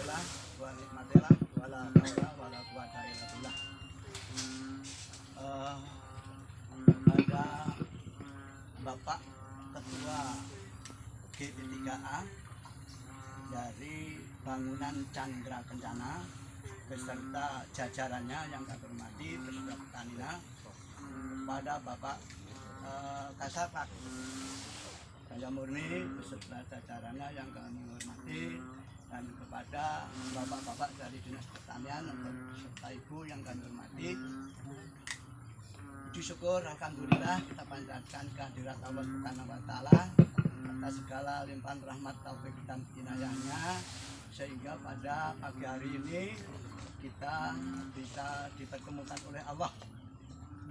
bihamdillah wa nikmatillah wala haula wala quwata illa billah. Ada Bapak Ketua GP3A dari Bangunan Chandra Kencana beserta jajarannya yang kami hormati beserta Pertamina, pada Bapak Kasatgas Ganja Murni beserta jajarannya yang kami hormati, dan kepada bapak-bapak dari Dinas Pertanian serta Ibu yang kami hormati. Puji syukur alhamdulillah kita panjatkan kehadirat Allah Subhanahu wa taala atas segala limpahan rahmat taufik dan inayahnya, sehingga pada pagi hari ini kita bisa dipertemukan oleh Allah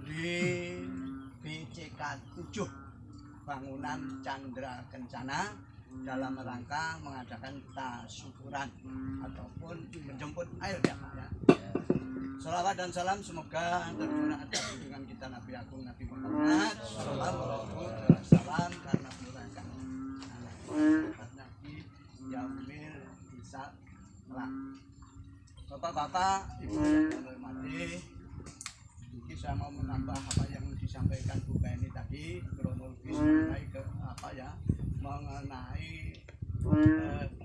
di BCK 7 Bangunan Chandra Kencana dalam rangka mengadakan tasyukuran ataupun menjemput air ya Pak ya. Salawat dan salam semoga tercurah atas junjungan kita Nabi Agung Nabi Muhammad sallallahu alaihi wasallam karena murahkan anak Nabi Yaumil Isa lah. Bapak-bapak, Ibu yang kami hormati, ini saya mau menambah apa yang disampaikan Bu Penny tadi, kronologis mengenai mengenai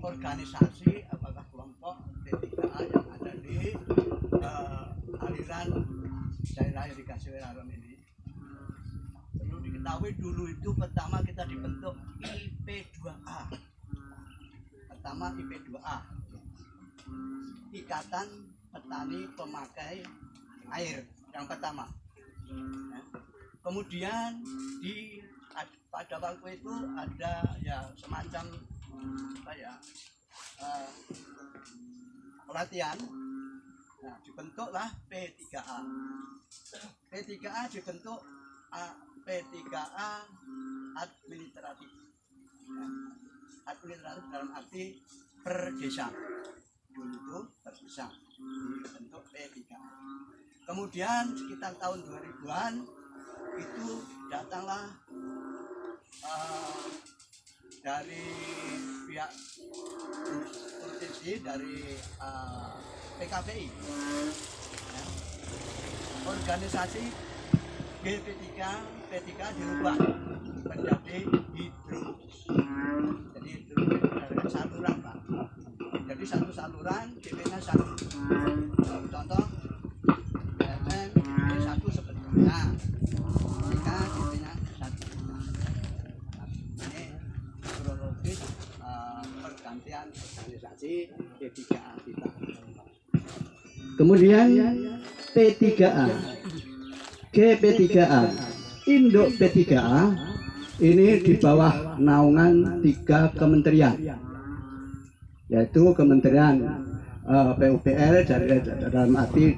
organisasi apakah kelompok P3A yang ada di aliran daerah irigasi Haram ini. Perlu diketahui dulu itu pertama kita dibentuk IP2A. Pertama IP2A, Ikatan Petani Pemakai Air yang pertama. Kemudian pada waktu itu ada ya semacam pelatihan. Nah, dibentuklah P3A. P3A dibentuk P3A administratif. Administratif dalam arti per desa. Dulu itu per desa dibentuk P3A. Kemudian sekitar tahun 2000-an itu datanglah dari pihak provinsi, dari PKPI ya. Organisasi GP3 P3 dirubah menjadi hidrologis. Jadi hidrologis saluran Pak. Jadi satu saluran GP-nya satu. Contoh satu sebetulnya jika GP-nya satu. Ini kronologis pergantian organisasi P3A kita. Kemudian P3A, GP3A, induk P3A ini di bawah naungan 3 kementerian, yaitu Kementerian PUPR dalam arti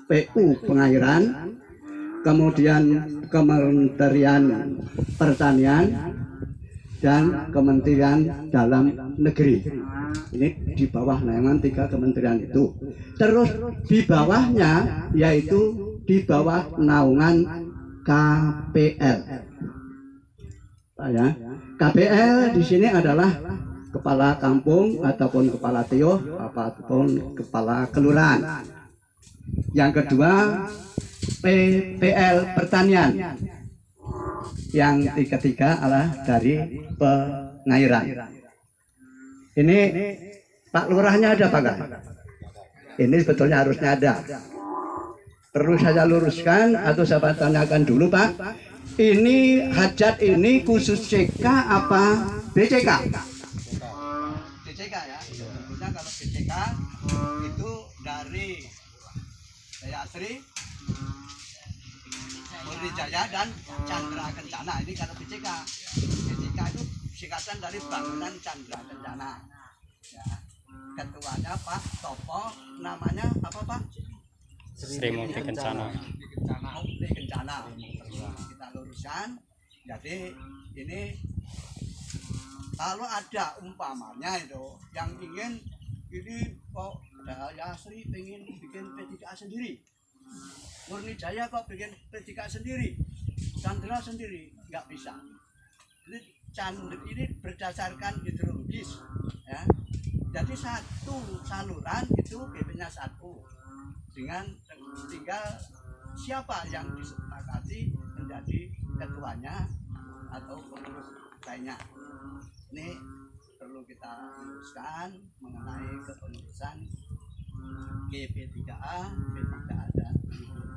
PU Pengairan, kemudian Kementerian Pertanian, dan Kementerian Dalam Negeri. Ini di bawah naungan 3 kementerian itu. Terus di bawahnya yaitu di bawah naungan KPL. Ya, KPL di sini adalah kepala kampung ataupun kepala tio ataupun kepala kelurahan. Yang kedua PPL Pertanian. Yang ketiga adalah dari pengairan. Ini Pak Lurahnya ada Pak? Ini sebetulnya harusnya ada. Perlu saya luruskan atau saya tanyakan dulu Pak. Ini hajat ini khusus CK apa BCK? BCK ya. Tentunya kalau BCK itu dari Jaya Asri, Murni Jaya dan Chandra Kencana. Ini kalau BCK. BCK itu singkatan dari Bangunan Chandra Kencana. Ya. Ketuanya Pak Topo, namanya apa Pak? Sri Mukti Kencana. Mukti Kencana. Kita luruskan. Jadi ini kalau ada umpamanya itu yang ingin ini kok Jaya Asri pengen bikin P3A sendiri, Murni Jaya kok bikin P3A sendiri, Chandra sendiri, nggak bisa. Jadi Chandra ini berdasarkan hidrologis ya. Jadi Jadi satu saluran itu GP-nya satu, dengan tinggal siapa yang disepakati menjadi ketuanya atau pengurus lainnya. Ini perlu kita luruskan mengenai kepengurusan GP3A, P3A dan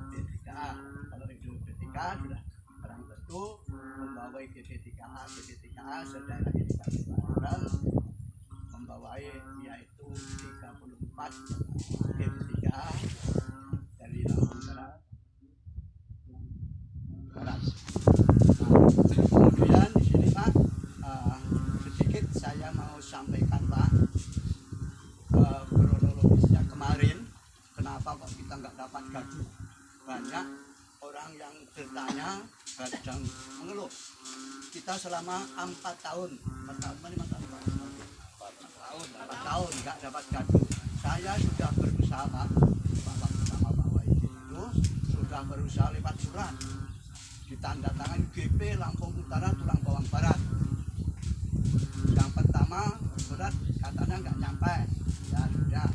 P3A. Kalau itu P3A sudah barang tentu membawa GP3A sedaerah ini bareng membawa yaitu 34 GP3A dari Lampung Barat. Kemudian di sini Pak, sedikit saya mau sampaikan Pak, kronologisnya kemarin kenapa kok kita nggak dapat gaduh. Banyak orang yang bertanya dan mengeluh. Kita selama 4 tahun nggak dapat gaduh. Saya sudah berusaha Pak, sama Pak Waidi itu sudah berusaha lewat surat ditandatangan GP Lampung Utara Tulang Bawang Barat. Yang pertama surat katanya nggak nyampe, ya sudah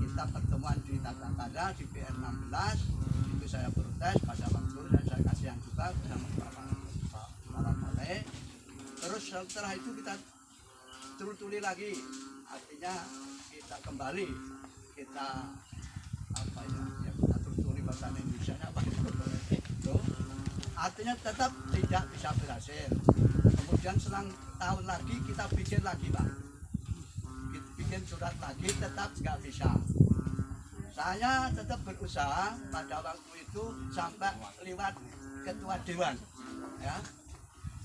kita pertemuan di Tata Kada di PR 16 itu saya protes pada waktu dan saya kasihan juga bersama Pak Male. Terus setelah itu kita tuli lagi, artinya kita kembali kita apa ya kita tuli bahasa Indonesia apa itu artinya tetap tidak bisa berhasil. Kemudian selang tahun lagi kita bikin lagi Pak, bikin surat lagi tetap nggak bisa. Saya tetap berusaha pada waktu itu sampai lewat ketua dewan, ya,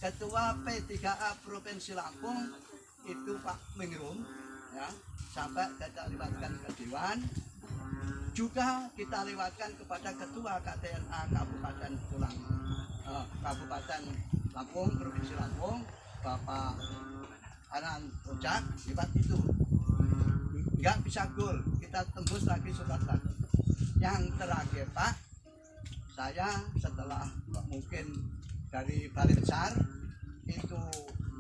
ketua P3A Provinsi Lampung itu Pak Mingrum, ya, sampai kita lewatkan ke dewan. Juga kita lewatkan kepada ketua KTNA Kabupaten Kabupaten Lampung, Provinsi Lampung, Bapak Anan Ojak, lewat itu. Nggak bisa gol, kita tembus lagi surat lagi. Yang terakhir Pak, saya setelah mungkin dari Balai Besar itu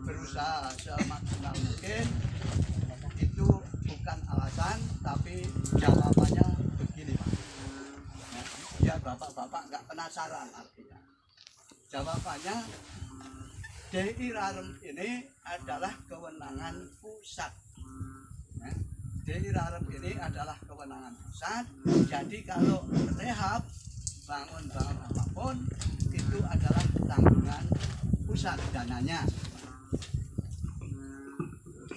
berusaha semaksimal mungkin, itu bukan alasan, tapi jawabannya begini Pak. Ya bapak-bapak nggak penasaran artinya. Jawabannya DI Rarem ini adalah kewenangan pusat. DI Rarem ini adalah kewenangan pusat. Jadi kalau rehab bangun apapun itu adalah tanggungan pusat dananya.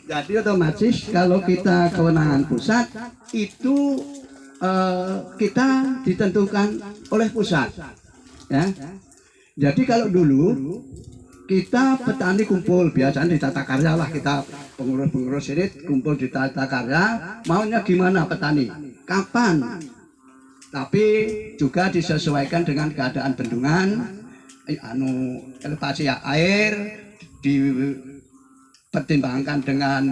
Jadi otomatis kalau kita kewenangan pusat itu kita ditentukan oleh pusat, ya. Jadi kalau dulu kita petani kumpul biasanya di Tata Karya lah, kita pengurus ini kumpul di Tata Karya, maunya gimana petani, kapan, tapi juga disesuaikan dengan keadaan bendungan, elevasi air, dipertimbangkan dengan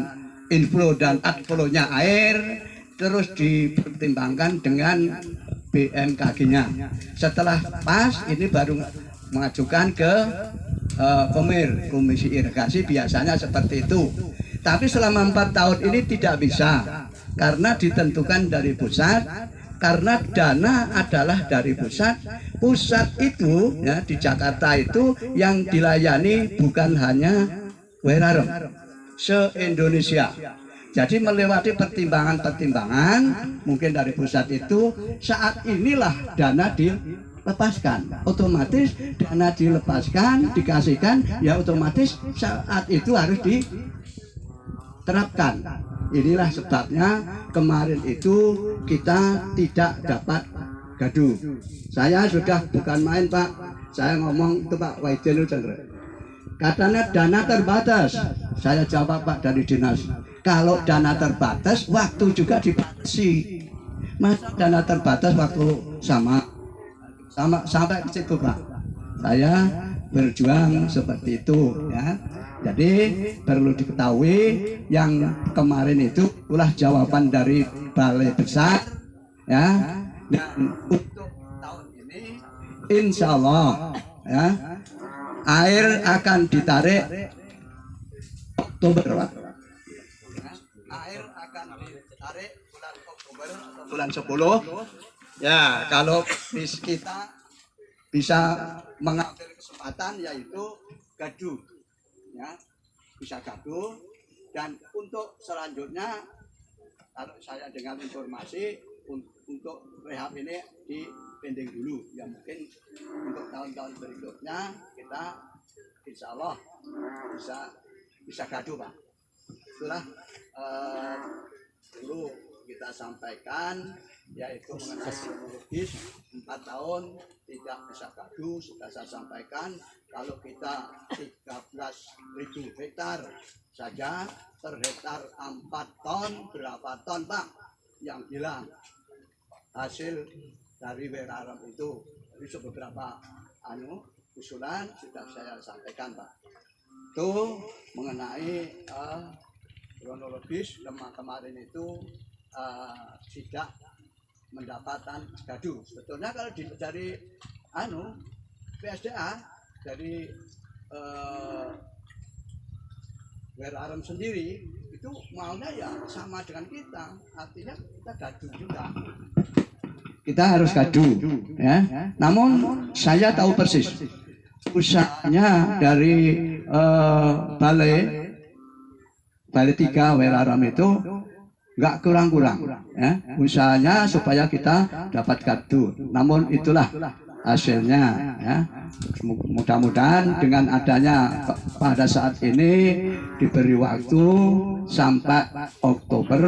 inflow dan outflow-nya air, terus dipertimbangkan dengan BMKG-nya. Setelah pas ini baru mengajukan ke komisi irigasi, biasanya seperti itu. Tapi selama 4 tahun ini tidak bisa karena ditentukan dari pusat, karena dana adalah dari pusat. Pusat itu ya di Jakarta itu yang dilayani bukan hanya Werarem, se-Indonesia. Jadi melewati pertimbangan-pertimbangan mungkin dari pusat itu, saat inilah dana dilepaskan. Otomatis dana dilepaskan, dikasihkan, ya otomatis saat itu harus diterapkan. Inilah sebabnya kemarin itu kita tidak dapat gaduh. Saya sudah bukan main Pak, saya ngomong itu Pak Waidil katanya dana terbatas. Saya jawab Pak dari dinas, kalau dana terbatas waktu juga dibatasi. Mas dana terbatas waktu sama sampai ke situ Pak. Saya berjuang seperti itu ya. Jadi perlu diketahui yang kemarin itu itulah jawaban dari Balai Besar ya. Dan untuk tahun ini insya Allah ya air akan ditarik Oktober Pak. air akan ditarik bulan Oktober atau bulan 10. Ya, kalau kita bisa mengambil kesempatan yaitu gaduh, ya, bisa gaduh. Dan untuk selanjutnya, kalau saya dengar informasi untuk rehab ini dipending dulu, ya mungkin untuk tahun-tahun berikutnya kita insya Allah bisa gaduh, Pak. Itulah dulu kita sampaikan, yaitu mengenai kronologis 4 tahun tidak bisa gaduh. Sudah saya sampaikan kalau kita 13.000 hektar saja per hektar 4 ton, berapa ton, Pak, yang hilang hasil dari Weraram itu. Jadi beberapa usulan sudah saya sampaikan, Pak. Itu mengenai kronologis kemarin itu tidak mendapatkan gaduh. Sebetulnya kalau dari PSDA, dari Weraram sendiri itu maunya ya sama dengan kita, artinya kita gaduh juga. Kita harus gaduh, ya. Namun saya tahu persis usahanya dari Balai 3 Weraram itu nggak kurang-kurang, ya. Usahanya supaya kita dapat gaduh. Namun itulah hasilnya, ya. Mudah-mudahan dengan adanya pada saat ini diberi waktu sampai Oktober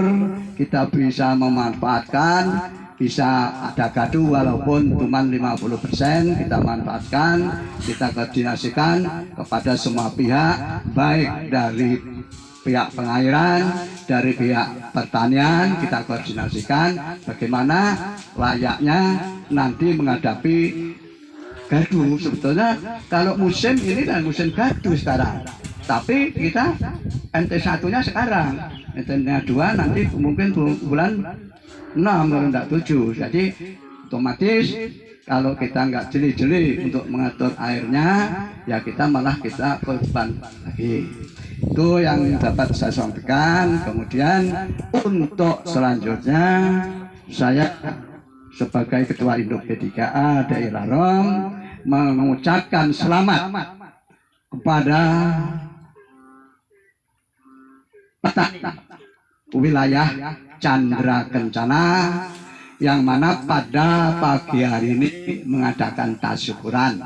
kita bisa memanfaatkan, bisa ada gaduh walaupun cuma 50%, kita manfaatkan, kita koordinasikan kepada semua pihak, baik dari pihak pengairan, dari pihak pertanian, kita koordinasikan bagaimana layaknya nanti menghadapi gaduh. Sebetulnya kalau musim ini kan musim gaduh sekarang, tapi kita NT1-nya sekarang, NT2 nanti mungkin bulan 6 kalau tidak 7. Jadi otomatis kalau kita nggak jeli-jeli untuk mengatur airnya, ya kita malah kita korban lagi. Itu yang dapat saya sampaikan. Kemudian untuk selanjutnya, saya sebagai Ketua Induk P3A Daerah Rom mengucapkan selamat kepada petani wilayah Chandra Kencana yang mana pada pagi hari ini mengadakan tasyakuran,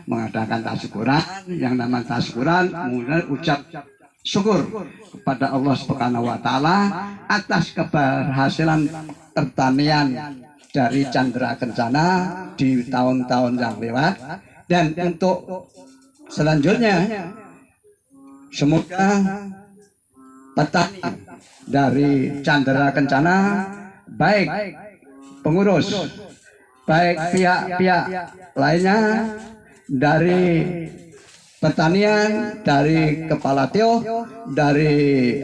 mengadakan tasyakuran. Yang namanya tasyakuran mulai ucap syukur kepada Allah Subhanahu wa Ta'ala atas keberhasilan pertanian dari Chandra Kencana di tahun-tahun yang lewat. Dan untuk selanjutnya, semoga petani dari Chandra Kencana, baik pengurus, baik pihak-pihak lainnya dari pertanian, dari kepala teo, dari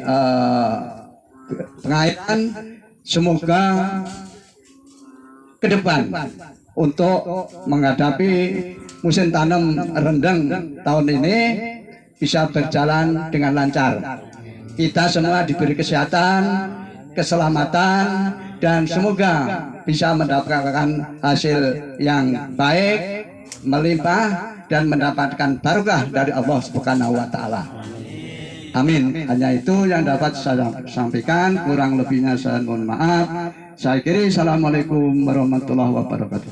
pengairan, semoga ke depan untuk menghadapi musim tanam rendang tahun ini bisa berjalan dengan lancar. Kita semua diberi kesehatan, keselamatan, dan semoga bisa mendapatkan hasil yang baik, melimpah, dan mendapatkan barokah dari Allah Subhanahu wa Ta'ala. Amin. Hanya itu yang dapat saya sampaikan. Kurang lebihnya saya mohon maaf. Saya kira assalamualaikum warahmatullahi wabarakatuh.